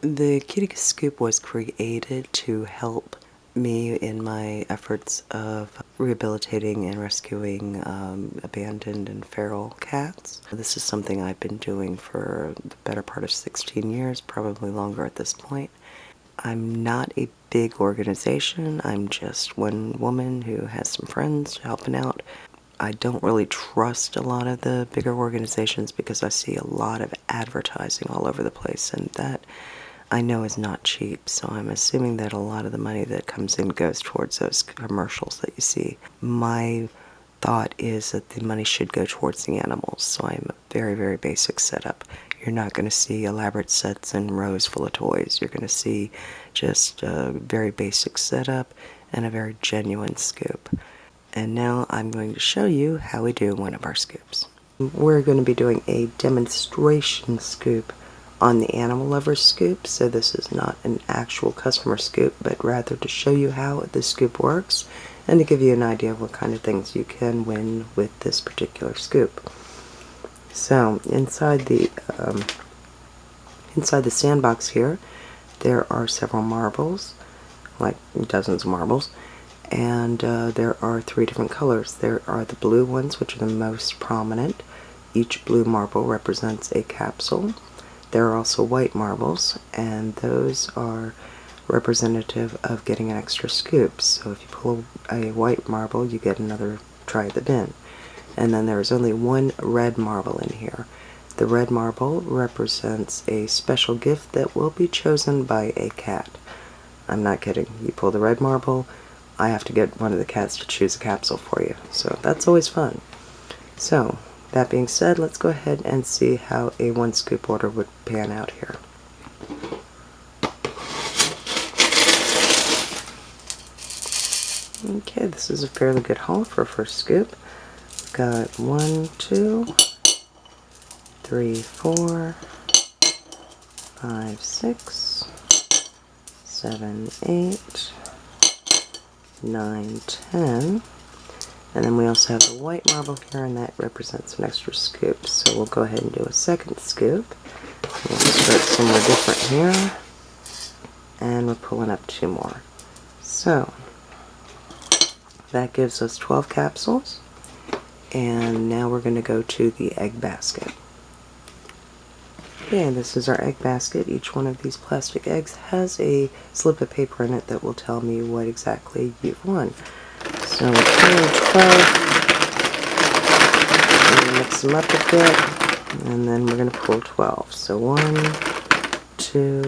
The Kitty Scoop was created to help me in my efforts of rehabilitating and rescuing abandoned and feral cats. This is something I've been doing for the better part of 16 years, probably longer at this point. I'm not a big organization. I'm just one woman who has some friends helping out. I don't really trust a lot of the bigger organizations because I see a lot of advertising all over the place, and that I know is not cheap, so I'm assuming that a lot of the money that comes in goes towards those commercials that you see. My thought is that the money should go towards the animals, so I'm a very, very basic setup. You're not going to see elaborate sets and rows full of toys. You're going to see just a very basic setup and a very genuine scoop. And now I'm going to show you how we do one of our scoops. We're going to be doing a demonstration scoop on the Animal Lovers scoop, so this is not an actual customer scoop, but rather to show you how the scoop works and to give you an idea of what kind of things you can win with this particular scoop. So inside the sandbox here, there are several marbles, like dozens of marbles, and there are 3 different colors. There are the blue ones, which are the most prominent. Each blue marble represents a capsule. There are also white marbles, and those are representative of getting an extra scoop. So if you pull a white marble, you get another try at the bin. And then there is only 1 red marble in here. The red marble represents a special gift that will be chosen by a cat. I'm not kidding. You pull the red marble, I have to get one of the cats to choose a capsule for you. So that's always fun. So, that being said, let's go ahead and see how a 1 scoop order would pan out here. Okay, this is a fairly good haul for a first scoop. We've got 1, 2, 3, 4, 5, 6, 7, 8, 9, 10. And then we also have the white marble here, and that represents an extra scoop. So we'll go ahead and do a second scoop. We'll start somewhere different here. And we're pulling up 2 more. So that gives us 12 capsules. And now we're going to go to the egg basket. Okay, this is our egg basket. Each one of these plastic eggs has a slip of paper in it that will tell me what exactly you've won. So we're pulling 12, and mix them up a bit, and then we're going to pull 12. So 1, 2,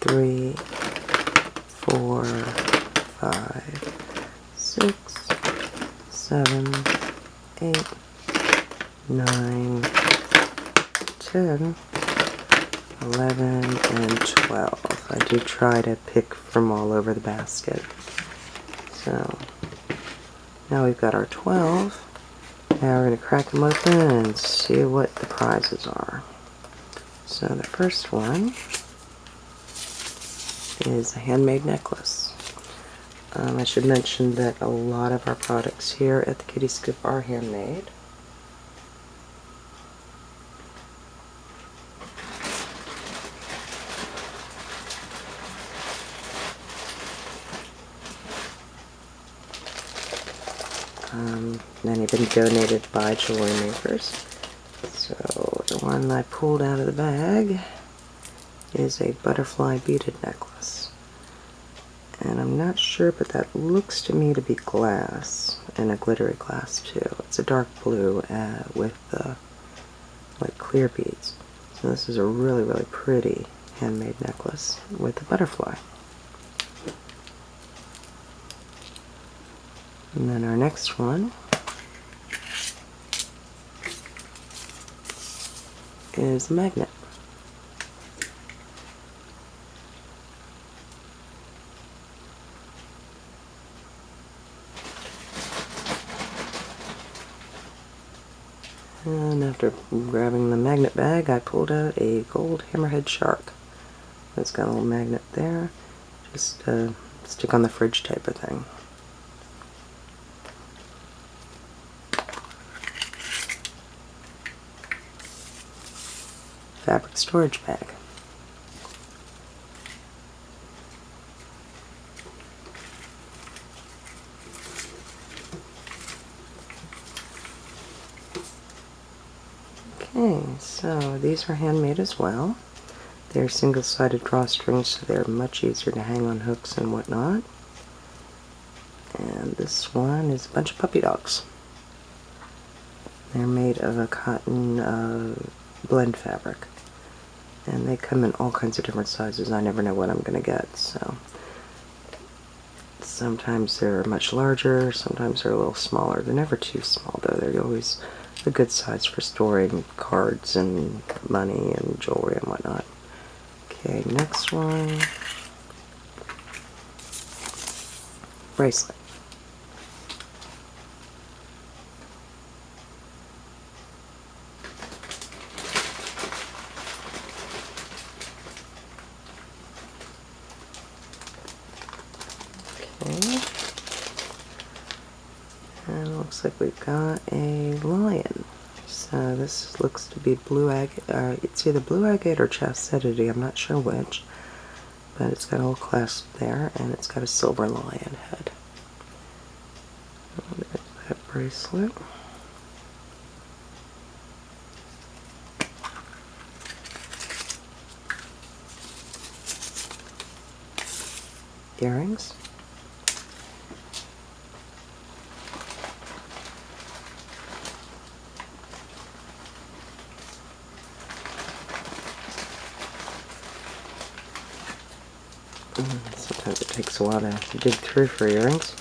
3, 4, 5, 6, 7, 8, 9, 10, 11, and 12. I do try to pick from all over the basket. So now we've got our 12. Now we're going to crack them open and see what the prizes are. So the first one is a handmade necklace. I should mention that a lot of our products here at the Kitty Scoop are handmade. Many have been donated by jewelry makers. So the one I pulled out of the bag is a butterfly beaded necklace. And I'm not sure, but that looks to me to be glass, and a glittery glass too. It's a dark blue with like clear beads. So this is a really, really pretty handmade necklace with a butterfly. And then our next one is a magnet. And after grabbing the magnet bag, I pulled out a gold hammerhead shark. It's got a little magnet there, just stick on the fridge type of thing. Fabric storage bag. Okay, so these are handmade as well. They're single-sided drawstrings, so they're much easier to hang on hooks and whatnot. And this one is a bunch of puppy dogs. They're made of a cotton blend fabric. And they come in all kinds of different sizes. I never know what I'm going to get, so sometimes they're much larger, sometimes they're a little smaller. They're never too small, though. They're always a good size for storing cards and money and jewelry and whatnot. Okay, next one. Bracelet. Okay. And it looks like we've got a lion. So this looks to be blue agate, it's either blue agate or chastity, I'm not sure which. But it's got a little clasp there, and it's got a silver lion head. And there's that bracelet. Earrings. Sometimes it takes a while to dig through for earrings.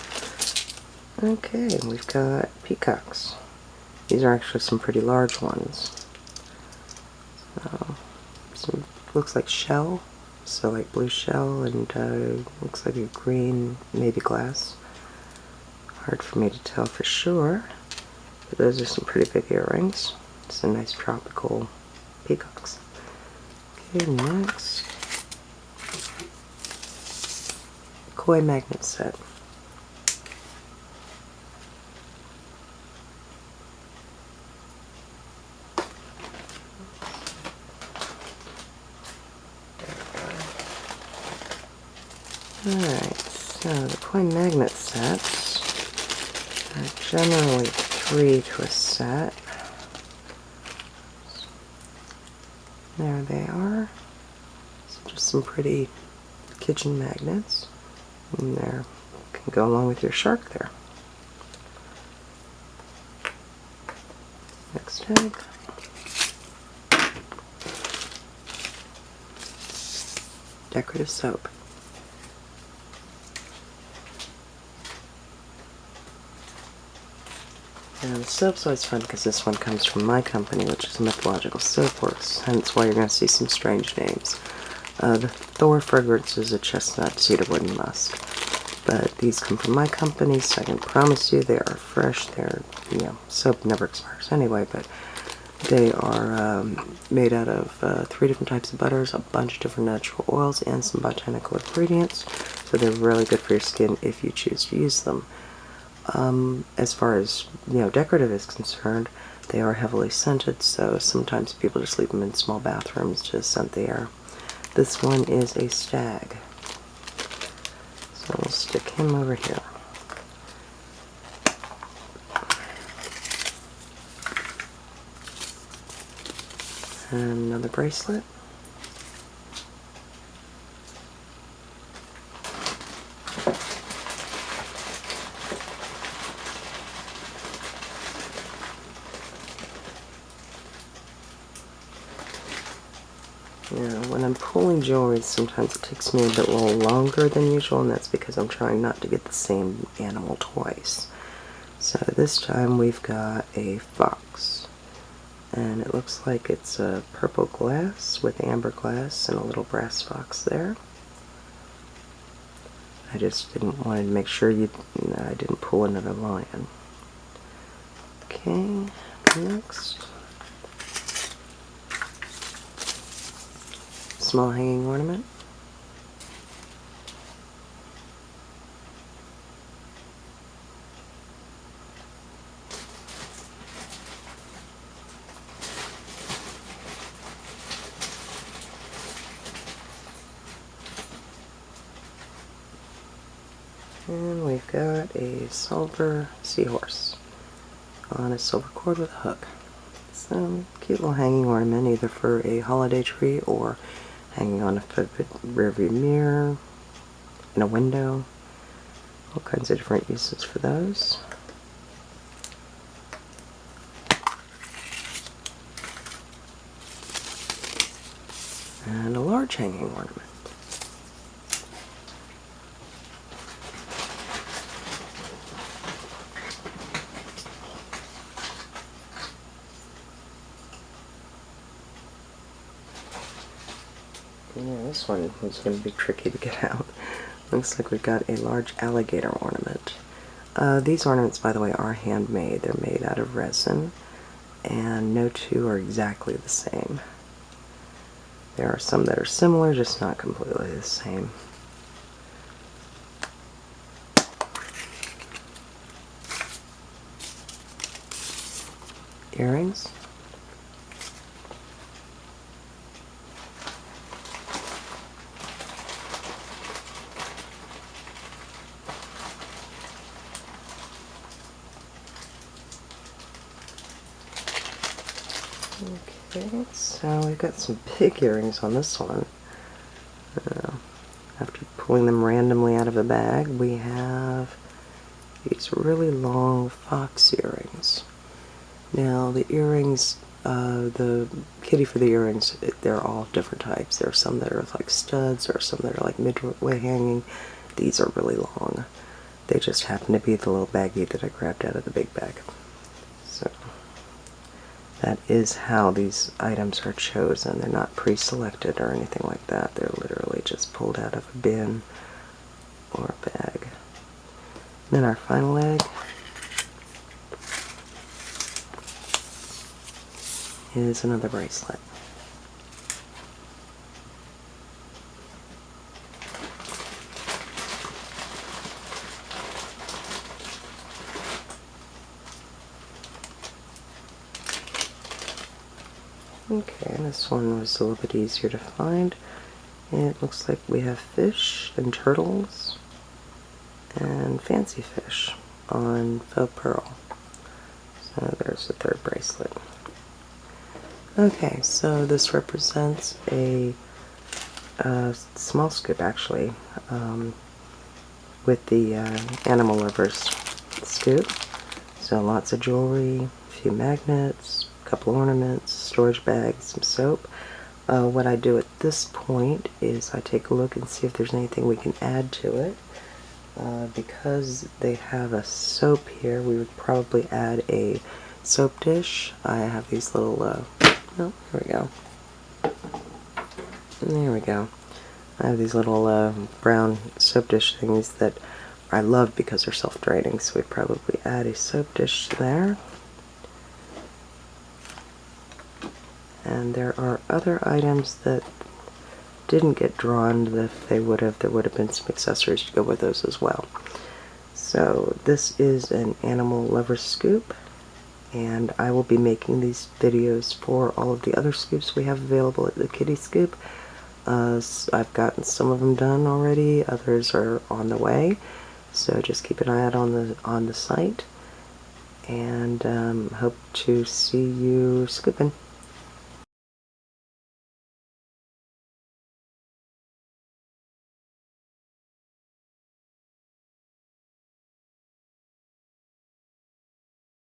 Okay, we've got peacocks. These are actually some pretty large ones. So, some looks like shell, so like blue shell, and looks like a green, maybe glass. Hard for me to tell for sure, but those are some pretty big earrings. It's a nice tropical peacocks. Okay, next. Koi magnet set. Alright, so the koi magnet sets are generally 3 to a set. There they are. So just some pretty kitchen magnets. And there can go along with your shark there. Next tag. Decorative soap. And the soap's always fun because this one comes from my company, which is Mythological Soapworks, hence why you're going to see some strange names. The Thor fragrance is a chestnut, cedarwood, and musk. But these come from my company, so I can promise you they are fresh. They're, you know, soap never expires anyway, but they are made out of 3 different types of butters, a bunch of different natural oils, and some botanical ingredients. So they're really good for your skin if you choose to use them. As far as, you know, decorative is concerned, they are heavily scented, so sometimes people just leave them in small bathrooms to scent the air. This one is a stag. So we'll stick him over here. And another bracelet. Now, when I'm pulling jewelry, sometimes it takes me a bit longer than usual, and that's because I'm trying not to get the same animal twice. So this time we've got a fox, and it looks like it's a purple glass with amber glass and a little brass fox there. I just didn't want to make sure I didn't pull another lion. Okay, next. Small hanging ornament. And we've got a silver seahorse on a silver cord with a hook. cute little hanging ornament, either for a holiday tree or hanging on a rearview mirror, in a window. All kinds of different uses for those. And a large hanging ornament. Yeah, this one was going to be tricky to get out. Looks like we've got a large alligator ornament. These ornaments, by the way, are handmade. They're made out of resin, and no two are exactly the same. There are some that are similar, just not completely the same. Earrings. Okay, so we've got some big earrings on this one. After pulling them randomly out of a bag, we have these really long fox earrings. Now the earrings, the kitty for the earrings, they're all different types. There are some that are like studs, there are some that are like midway hanging. These are really long. They just happen to be the little baggie that I grabbed out of the big bag. So that is how these items are chosen. They're not pre-selected or anything like that. They're literally just pulled out of a bin or a bag. Then our final egg is another bracelet. Okay, this one was a little bit easier to find. It looks like we have fish and turtles and fancy fish on faux pearl. So there's the third bracelet. Okay, so this represents a small scoop actually, with the Animal Lovers scoop. So lots of jewelry, a few magnets, a couple ornaments, storage bags, some soap. What I do at this point is I take a look and see if there's anything we can add to it. Because they have a soap here, we would probably add a soap dish. I have these little, oh, here we go. There we go. I have these little brown soap dish things that I love because they're self-draining, so we'd probably add a soap dish there. And there are other items that didn't get drawn that if they would have, there would have been some accessories to go with those as well. So this is an Animal Lover scoop, and I will be making these videos for all of the other scoops we have available at the Kitty Scoop. I've gotten some of them done already, others are on the way, so just keep an eye out on the site, and hope to see you scooping.